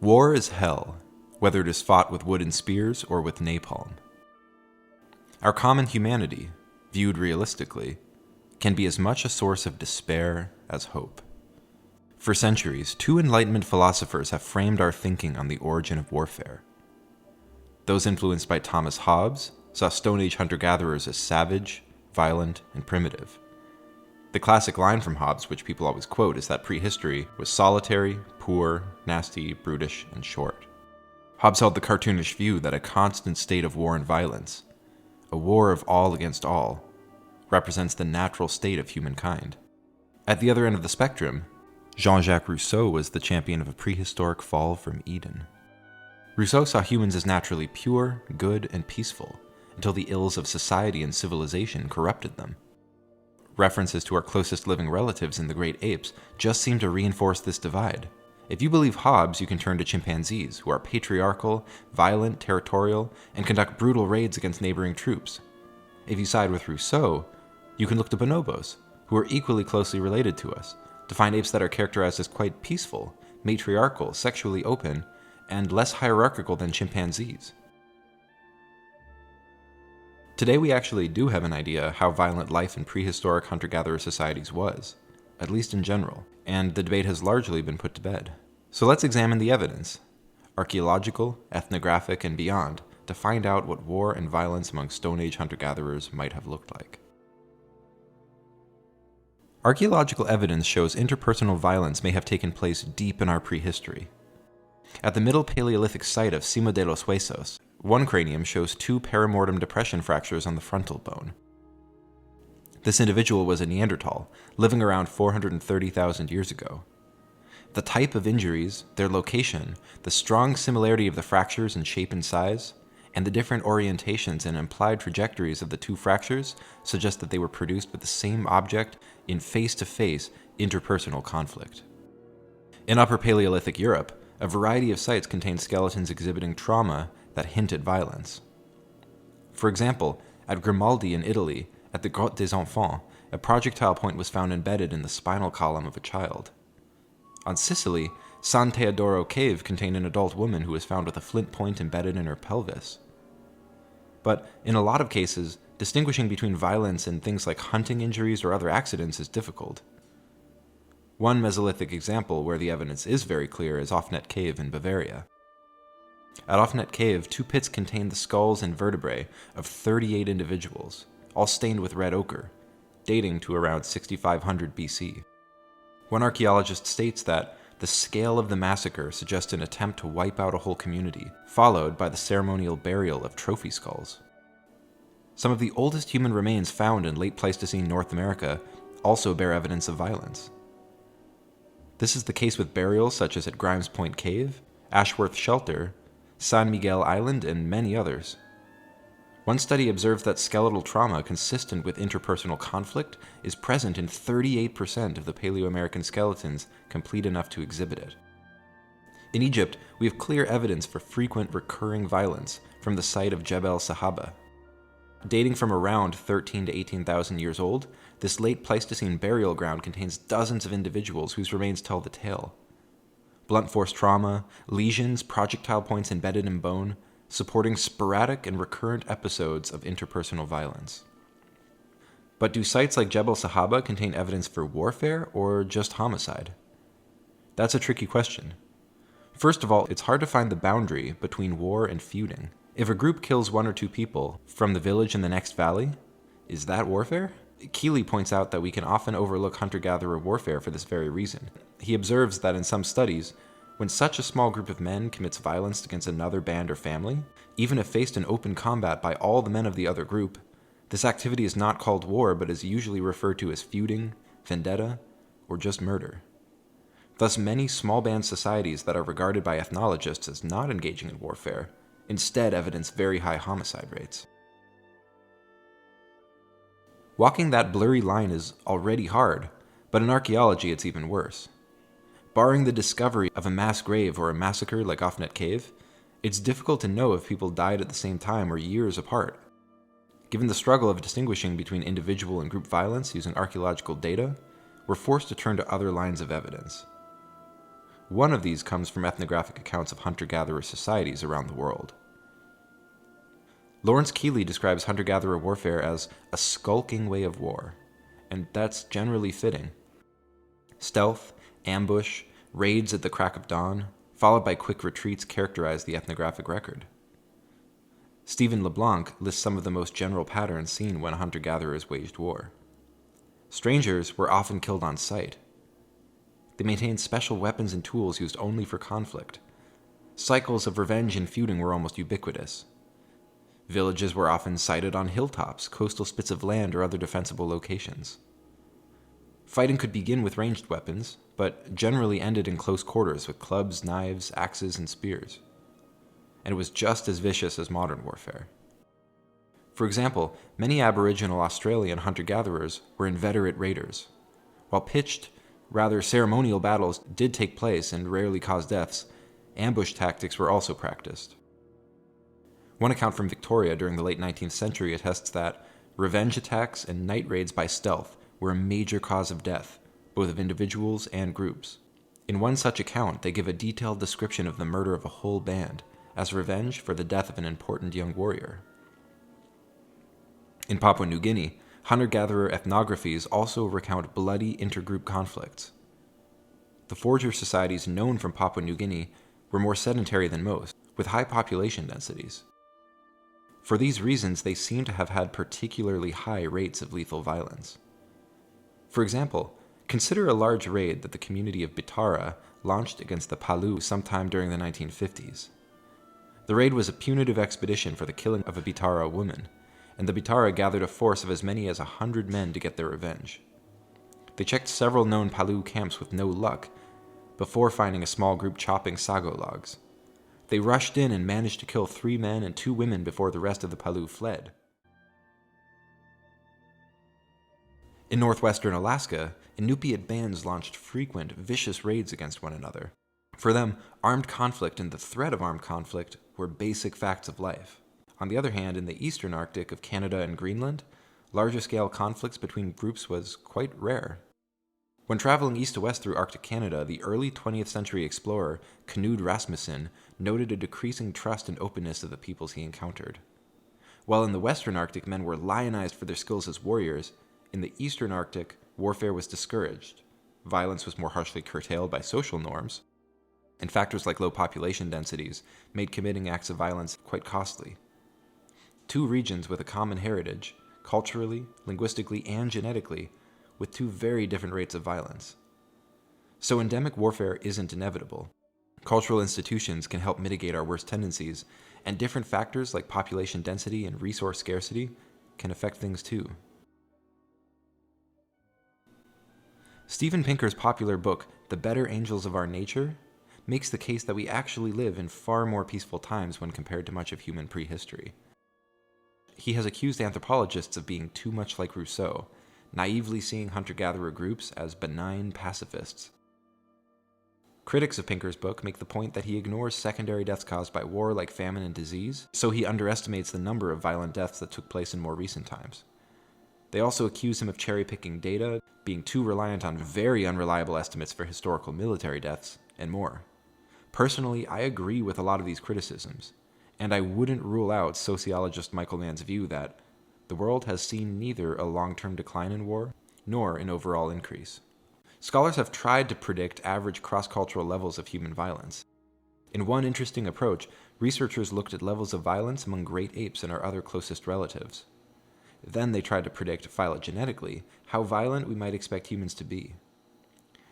War is hell, whether it is fought with wooden spears or with napalm. Our common humanity, viewed realistically, can be as much a source of despair as hope. For centuries, two Enlightenment philosophers have framed our thinking on the origin of warfare. Those influenced by Thomas Hobbes saw Stone Age hunter-gatherers as savage, violent, and primitive. The classic line from Hobbes, which people always quote, is that prehistory was solitary, poor, nasty, brutish, and short. Hobbes held the cartoonish view that a constant state of war and violence, a war of all against all, represents the natural state of humankind. At the other end of the spectrum, Jean-Jacques Rousseau was the champion of a prehistoric fall from Eden. Rousseau saw humans as naturally pure, good, and peaceful, until the ills of society and civilization corrupted them. References to our closest living relatives in the great apes just seem to reinforce this divide. If you believe Hobbes, you can turn to chimpanzees, who are patriarchal, violent, territorial, and conduct brutal raids against neighboring troops. If you side with Rousseau, you can look to bonobos, who are equally closely related to us, to find apes that are characterized as quite peaceful, matriarchal, sexually open, and less hierarchical than chimpanzees. Today we actually do have an idea how violent life in prehistoric hunter-gatherer societies was, at least in general, and the debate has largely been put to bed. So let's examine the evidence, archaeological, ethnographic, and beyond, to find out what war and violence among Stone Age hunter-gatherers might have looked like. Archaeological evidence shows interpersonal violence may have taken place deep in our prehistory. At the Middle Paleolithic site of Cima de los Huesos, one cranium shows 2 perimortem depression fractures on the frontal bone. This individual was a Neanderthal, living around 430,000 years ago. The type of injuries, their location, the strong similarity of the fractures in shape and size, and the different orientations and implied trajectories of the 2 fractures suggest that they were produced with the same object in face-to-face interpersonal conflict. In Upper Paleolithic Europe, a variety of sites contain skeletons exhibiting trauma that hint at violence. For example, at Grimaldi in Italy, at the Grotte des Enfants, a projectile point was found embedded in the spinal column of a child. On Sicily, San Teodoro Cave contained an adult woman who was found with a flint point embedded in her pelvis. But in a lot of cases, distinguishing between violence and things like hunting injuries or other accidents is difficult. One Mesolithic example where the evidence is very clear is Offnet Cave in Bavaria. At Offnet Cave, 2 pits contained the skulls and vertebrae of 38 individuals, all stained with red ochre, dating to around 6500 BC. One archaeologist states that the scale of the massacre suggests an attempt to wipe out a whole community, followed by the ceremonial burial of trophy skulls. Some of the oldest human remains found in late Pleistocene North America also bear evidence of violence. This is the case with burials such as at Grimes Point Cave, Ashworth Shelter, San Miguel Island, and many others. One study observes that skeletal trauma consistent with interpersonal conflict is present in 38% of the Paleo-American skeletons complete enough to exhibit it. In Egypt, we have clear evidence for frequent recurring violence from the site of Jebel Sahaba. Dating from around 13 to 18,000 years old, this late Pleistocene burial ground contains dozens of individuals whose remains tell the tale. Blunt force trauma, lesions, projectile points embedded in bone, supporting sporadic and recurrent episodes of interpersonal violence. But do sites like Jebel Sahaba contain evidence for warfare or just homicide? That's a tricky question. First of all, it's hard to find the boundary between war and feuding. If a group kills 1 or 2 people from the village in the next valley, is that warfare? Keeley points out that we can often overlook hunter-gatherer warfare for this very reason. He observes that in some studies, when such a small group of men commits violence against another band or family, even if faced in open combat by all the men of the other group, this activity is not called war but is usually referred to as feuding, vendetta, or just murder. Thus, many small band societies that are regarded by ethnologists as not engaging in warfare instead evidence very high homicide rates. Walking that blurry line is already hard, but in archaeology it's even worse. Barring the discovery of a mass grave or a massacre like Offnet Cave, it's difficult to know if people died at the same time or years apart. Given the struggle of distinguishing between individual and group violence using archaeological data, we're forced to turn to other lines of evidence. One of these comes from ethnographic accounts of hunter-gatherer societies around the world. Lawrence Keeley describes hunter-gatherer warfare as a skulking way of war, and that's generally fitting. Stealth, ambush, raids at the crack of dawn, followed by quick retreats characterize the ethnographic record. Stephen LeBlanc lists some of the most general patterns seen when hunter-gatherers waged war. Strangers were often killed on sight. They maintained special weapons and tools used only for conflict. Cycles of revenge and feuding were almost ubiquitous. Villages were often sited on hilltops, coastal spits of land, or other defensible locations. Fighting could begin with ranged weapons, but generally ended in close quarters with clubs, knives, axes, and spears. And it was just as vicious as modern warfare. For example, many Aboriginal Australian hunter-gatherers were inveterate raiders. While pitched, rather ceremonial battles did take place and rarely caused deaths, ambush tactics were also practiced. One account from Victoria during the late 19th century attests that revenge attacks and night raids by stealth were a major cause of death, both of individuals and groups. In one such account, they give a detailed description of the murder of a whole band, as revenge for the death of an important young warrior. In Papua New Guinea, hunter-gatherer ethnographies also recount bloody intergroup conflicts. The forger societies known from Papua New Guinea were more sedentary than most, with high population densities. For these reasons, they seem to have had particularly high rates of lethal violence. For example, consider a large raid that the community of Bitara launched against the Palu sometime during the 1950s. The raid was a punitive expedition for the killing of a Bitara woman, and the Bitara gathered a force of as many as 100 men to get their revenge. They checked several known Palu camps with no luck, before finding a small group chopping sago logs. They rushed in and managed to kill 3 men and 2 women before the rest of the Palu fled. In northwestern Alaska, Inupiat bands launched frequent, vicious raids against one another. For them, armed conflict and the threat of armed conflict were basic facts of life. On the other hand, in the eastern Arctic of Canada and Greenland, larger-scale conflicts between groups was quite rare. When traveling east to west through Arctic Canada, the early 20th century explorer Knud Rasmussen noted a decreasing trust and openness of the peoples he encountered. While in the western Arctic men were lionized for their skills as warriors, in the eastern Arctic, warfare was discouraged. Violence was more harshly curtailed by social norms, and factors like low population densities made committing acts of violence quite costly. Two regions with a common heritage, culturally, linguistically, and genetically, with 2 very different rates of violence. So endemic warfare isn't inevitable. Cultural institutions can help mitigate our worst tendencies, and different factors like population density and resource scarcity can affect things too. Steven Pinker's popular book, The Better Angels of Our Nature, makes the case that we actually live in far more peaceful times when compared to much of human prehistory. He has accused anthropologists of being too much like Rousseau, naively seeing hunter-gatherer groups as benign pacifists. Critics of Pinker's book make the point that he ignores secondary deaths caused by war like famine and disease, so he underestimates the number of violent deaths that took place in more recent times. They also accuse him of cherry-picking data, being too reliant on very unreliable estimates for historical military deaths, and more. Personally, I agree with a lot of these criticisms, and I wouldn't rule out sociologist Michael Mann's view that the world has seen neither a long-term decline in war, nor an overall increase. Scholars have tried to predict average cross-cultural levels of human violence. In one interesting approach, researchers looked at levels of violence among great apes and our other closest relatives. Then they tried to predict, phylogenetically, how violent we might expect humans to be.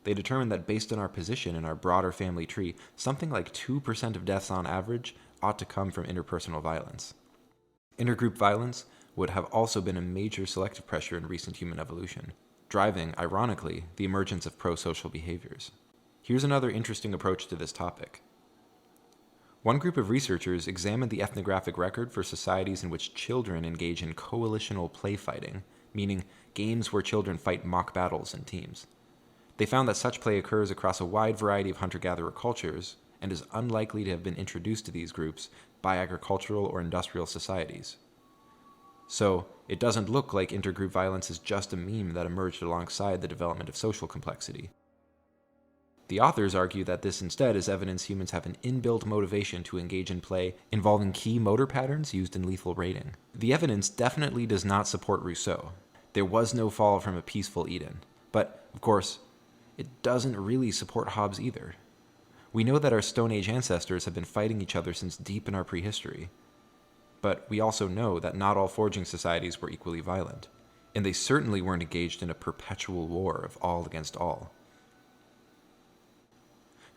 They determined that based on our position in our broader family tree, something like 2% of deaths on average ought to come from interpersonal violence. Intergroup violence would have also been a major selective pressure in recent human evolution, driving, ironically, the emergence of pro-social behaviors. Here's another interesting approach to this topic. One group of researchers examined the ethnographic record for societies in which children engage in coalitional play fighting, meaning games where children fight mock battles in teams. They found that such play occurs across a wide variety of hunter-gatherer cultures and is unlikely to have been introduced to these groups by agricultural or industrial societies. So, it doesn't look like intergroup violence is just a meme that emerged alongside the development of social complexity. The authors argue that this instead is evidence humans have an inbuilt motivation to engage in play involving key motor patterns used in lethal raiding. The evidence definitely does not support Rousseau. There was no fall from a peaceful Eden. But, of course, it doesn't really support Hobbes either. We know that our Stone Age ancestors have been fighting each other since deep in our prehistory. But we also know that not all foraging societies were equally violent, and they certainly weren't engaged in a perpetual war of all against all.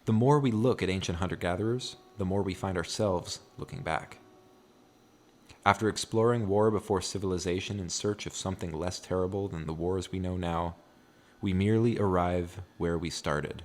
The more we look at ancient hunter-gatherers, the more we find ourselves looking back. After exploring war before civilization in search of something less terrible than the wars we know now, we merely arrive where we started.